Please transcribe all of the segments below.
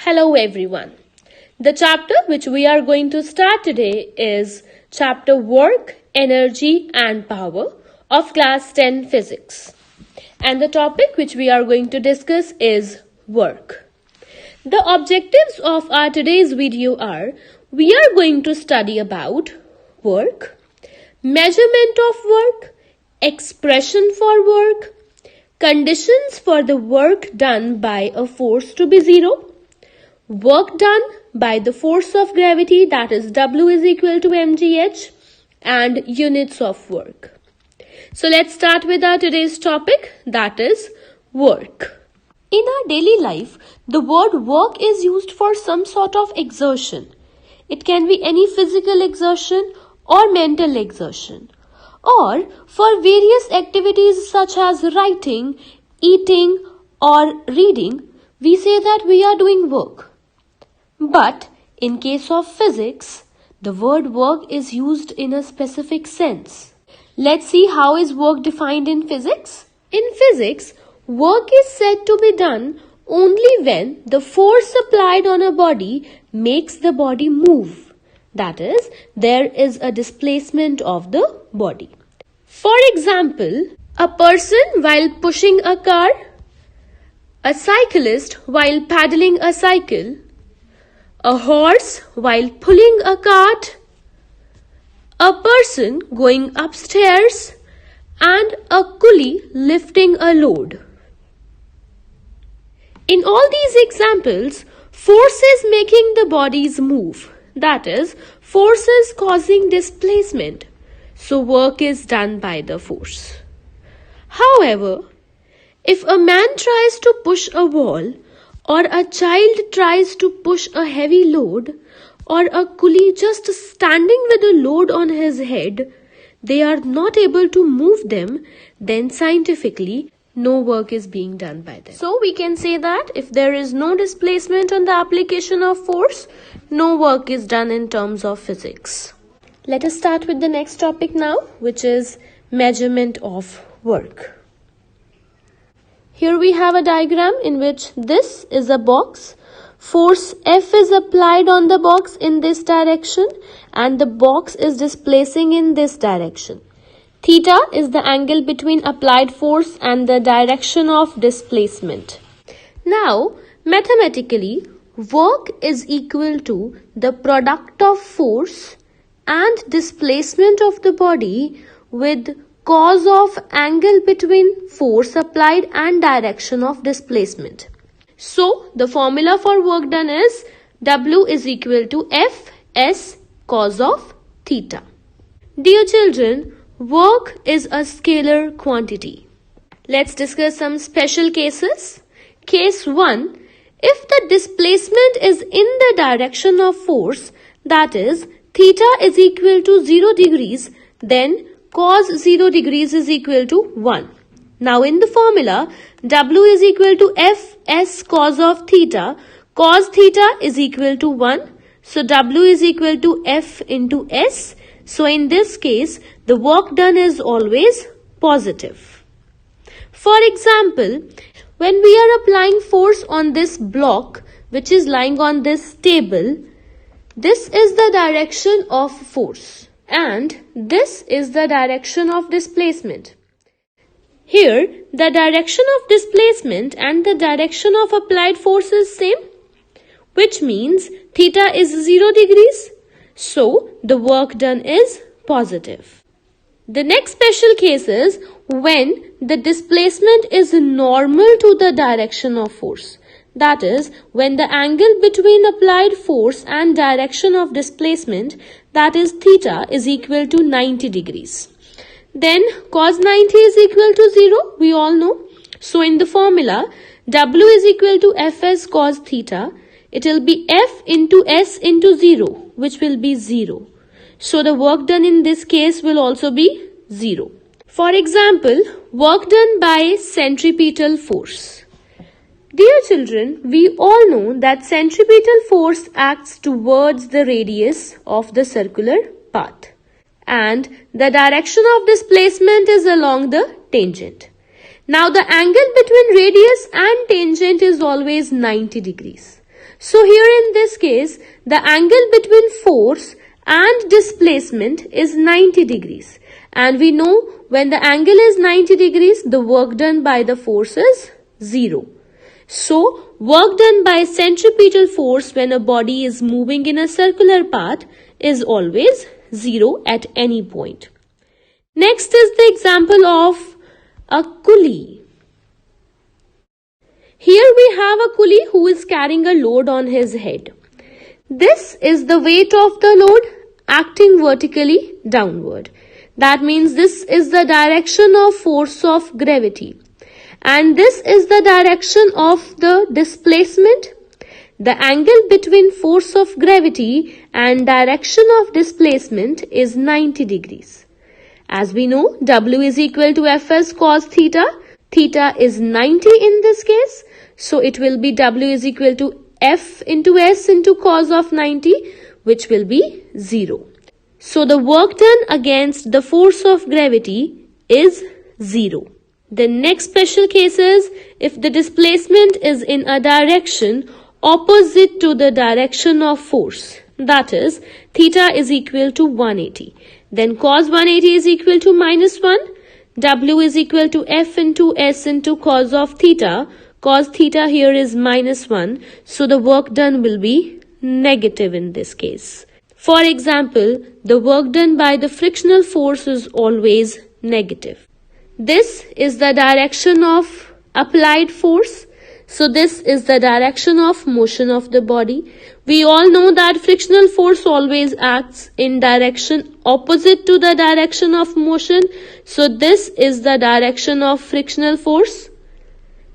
Hello everyone. The chapter which we are going to start today is chapter Work, Energy and Power of class 10 physics. And the topic which we are going to discuss is work. The objectives of our today's video are: we are going to study about work, measurement of work, expression for work, conditions for the work done by a force to be zero, work done by the force of gravity, that is W is equal to mgh, and units of work. So let's start with our today's topic, that is work. In our daily life, the word work is used for some sort of exertion. It can be any physical exertion or mental exertion, or for various activities such as writing, eating or reading. We say that we are doing work. But in case of physics, the word work is used in a specific sense. Let's see how is work defined in physics. In physics, work is said to be done only when the force applied on a body makes the body move. That is, there is a displacement of the body. For example, a person while pushing a car, a cyclist while paddling a cycle, a horse while pulling a cart, a person going upstairs, and a coolie lifting a load. In all these examples, force is making the bodies move. That is, force is causing displacement. So work is done by the force. However, if a man tries to push a wall, or a child tries to push a heavy load, or a coolie just standing with a load on his head, they are not able to move them, then scientifically no work is being done by them. So we can say that if there is no displacement on the application of force, no work is done in terms of physics. Let us start with the next topic now, which is measurement of work. Here we have a diagram in which this is a box. Force F is applied on the box in this direction and the box is displacing in this direction. Theta is the angle between applied force and the direction of displacement. Now, mathematically, work is equal to the product of force and displacement of the body with cos of angle between force applied and direction of displacement. So, the formula for work done is W is equal to Fs cos of theta. Dear children, work is a scalar quantity. Let's discuss some special cases. Case 1. If the displacement is in the direction of force, that is, theta is equal to 0 degrees, then cos 0 degrees is equal to 1. Now in the formula, W is equal to Fs cos of theta. Cos theta is equal to 1. So W is equal to F into S. So in this case, the work done is always positive. For example, when we are applying force on this block, which is lying on this table, this is the direction of force and this is the direction of displacement. Here, the direction of displacement and the direction of applied force is same, which means theta is 0 degrees. So, the work done is positive. The next special case is when the displacement is normal to the direction of force. That is, when the angle between applied force and direction of displacement, that is theta, is equal to 90 degrees. Then cos 90 is equal to 0, we all know. So in the formula, W is equal to Fs cos theta. It will be F into S into 0, which will be 0. So the work done in this case will also be 0. For example, work done by centripetal force. Dear children, we all know that centripetal force acts towards the radius of the circular path. And the direction of displacement is along the tangent. Now the angle between radius and tangent is always 90 degrees. So here in this case, the angle between force and displacement is 90 degrees. And we know when the angle is 90 degrees, the work done by the force is 0. So, work done by centripetal force when a body is moving in a circular path is always 0 at any point. Next is the example of a coolie. Here we have a coolie who is carrying a load on his head. This is the weight of the load acting vertically downward. That means this is the direction of force of gravity. And this is the direction of the displacement. The angle between force of gravity and direction of displacement is 90 degrees. As we know, W is equal to Fs cos theta. Theta is 90 in this case. So it will be W is equal to F into S into cos of 90, which will be 0. So the work done against the force of gravity is 0. The next special case is if the displacement is in a direction opposite to the direction of force. That is, theta is equal to 180. Then cos 180 is equal to minus 1. W is equal to F into S into cos of theta. Cos theta here is minus 1. So the work done will be negative in this case. For example, the work done by the frictional force is always negative. This is the direction of applied force. So this is the direction of motion of the body. We all know that frictional force always acts in direction opposite to the direction of motion. So this is the direction of frictional force.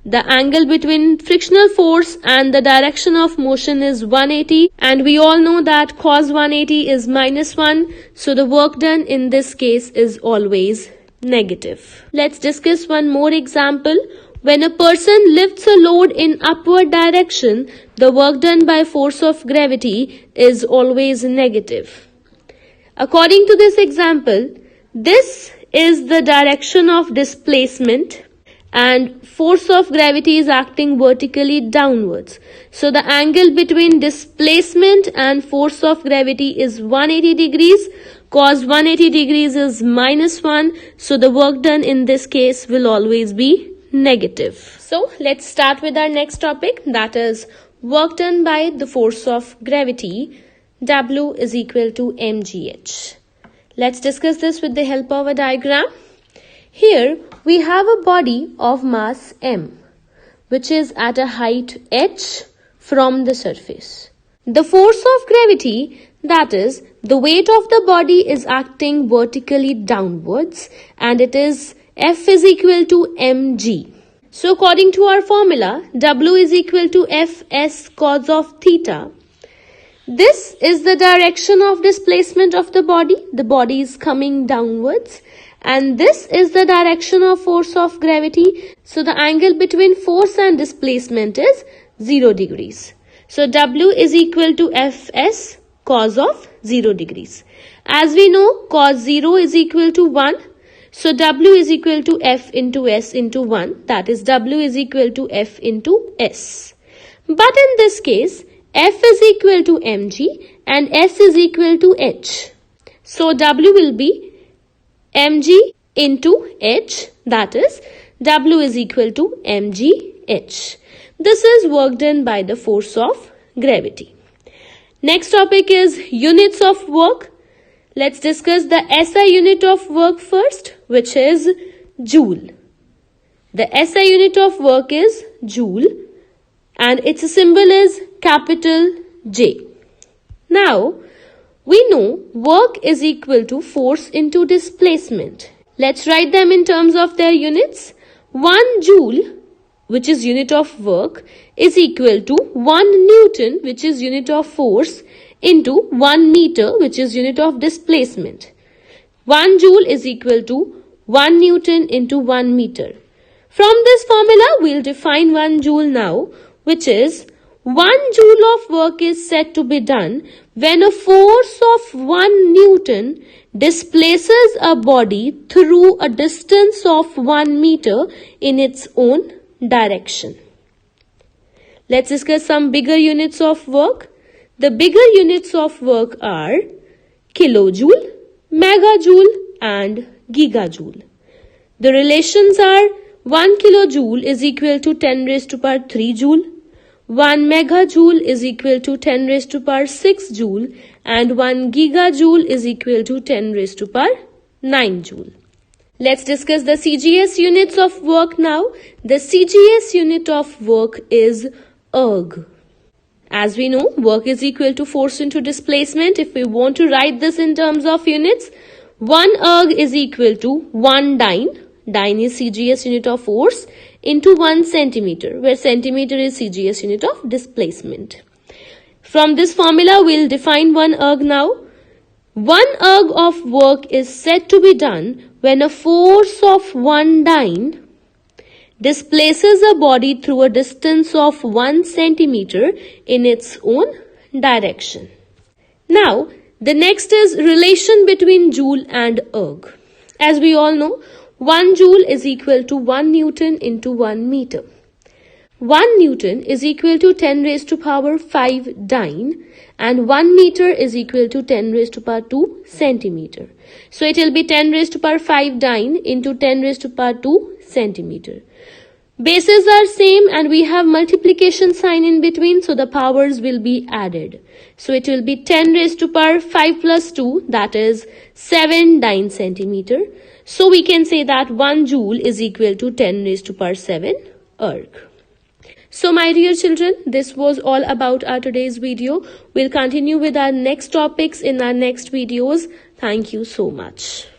The angle between frictional force and the direction of motion is 180, and we all know that cos 180 is minus 1. So the work done in this case is always negative. Let's discuss one more example. When a person lifts a load in upward direction, the work done by force of gravity is always negative. According to this example, this is the direction of displacement and force of gravity is acting vertically downwards. So the angle between displacement and force of gravity is 180 degrees. Cos 180 degrees is minus 1. So the work done in this case will always be negative. So let's start with our next topic, that is work done by the force of gravity. W is equal to mgh. Let's discuss this with the help of a diagram. Here we have a body of mass m, which is at a height h from the surface. The force of gravity, that is, the weight of the body is acting vertically downwards, and it is F is equal to mg. So according to our formula, W is equal to Fs cos of theta. This is the direction of displacement of the body. The body is coming downwards. And this is the direction of force of gravity. So the angle between force and displacement is 0 degrees. So W is equal to Fs cos of 0 degrees. As we know, cos 0 is equal to 1. So W is equal to F into S into 1. That is, W is equal to F into S. But in this case, F is equal to mg and S is equal to h. So W will be mg into h, that is, W is equal to mgh. This is work done by the force of gravity. Next topic is units of work. Let's discuss the SI unit of work first, which is joule. The SI unit of work is joule and its symbol is capital J. Now, we know work is equal to force into displacement. Let's write them in terms of their units. 1 joule, which is unit of work, is equal to 1 Newton, which is unit of force, into 1 meter, which is unit of displacement. 1 joule is equal to 1 Newton into 1 meter. From this formula, we'll define 1 joule now, which is 1 joule of work is said to be done when a force of 1 Newton displaces a body through a distance of 1 meter in its own direction. Let's discuss some bigger units of work. The bigger units of work are kilojoule, megajoule and gigajoule. The relations are 1 kilojoule is equal to 10 raised to power 3 joule, 1 megajoule is equal to 10 raised to power 6 joule and 1 gigajoule is equal to 10 raised to power 9 joule. Let's discuss the CGS units of work now. The CGS unit of work is erg. As we know, work is equal to force into displacement. If we want to write this in terms of units, 1 erg is equal to 1 dyne. Dyne is CGS unit of force into 1 centimeter, where centimeter is CGS unit of displacement. From this formula, we'll define 1 erg now. 1 erg of work is said to be done when a force of 1 dyne displaces a body through a distance of 1 centimeter in its own direction. Now, the next is relation between joule and erg. As we all know, 1 joule is equal to 1 Newton into 1 meter. 1 Newton is equal to 10 raised to power 5 dyne and 1 meter is equal to 10 raised to power 2 centimeter. So it will be 10 raised to power 5 dyne into 10 raised to power 2 centimeter. Bases are same and we have multiplication sign in between, so the powers will be added. So it will be 10 raised to power 5 plus 2, that is 7 dyne centimeter. So we can say that 1 joule is equal to 10 raised to power 7 erg. So my dear children, this was all about our today's video. We'll continue with our next topics in our next videos. Thank you so much.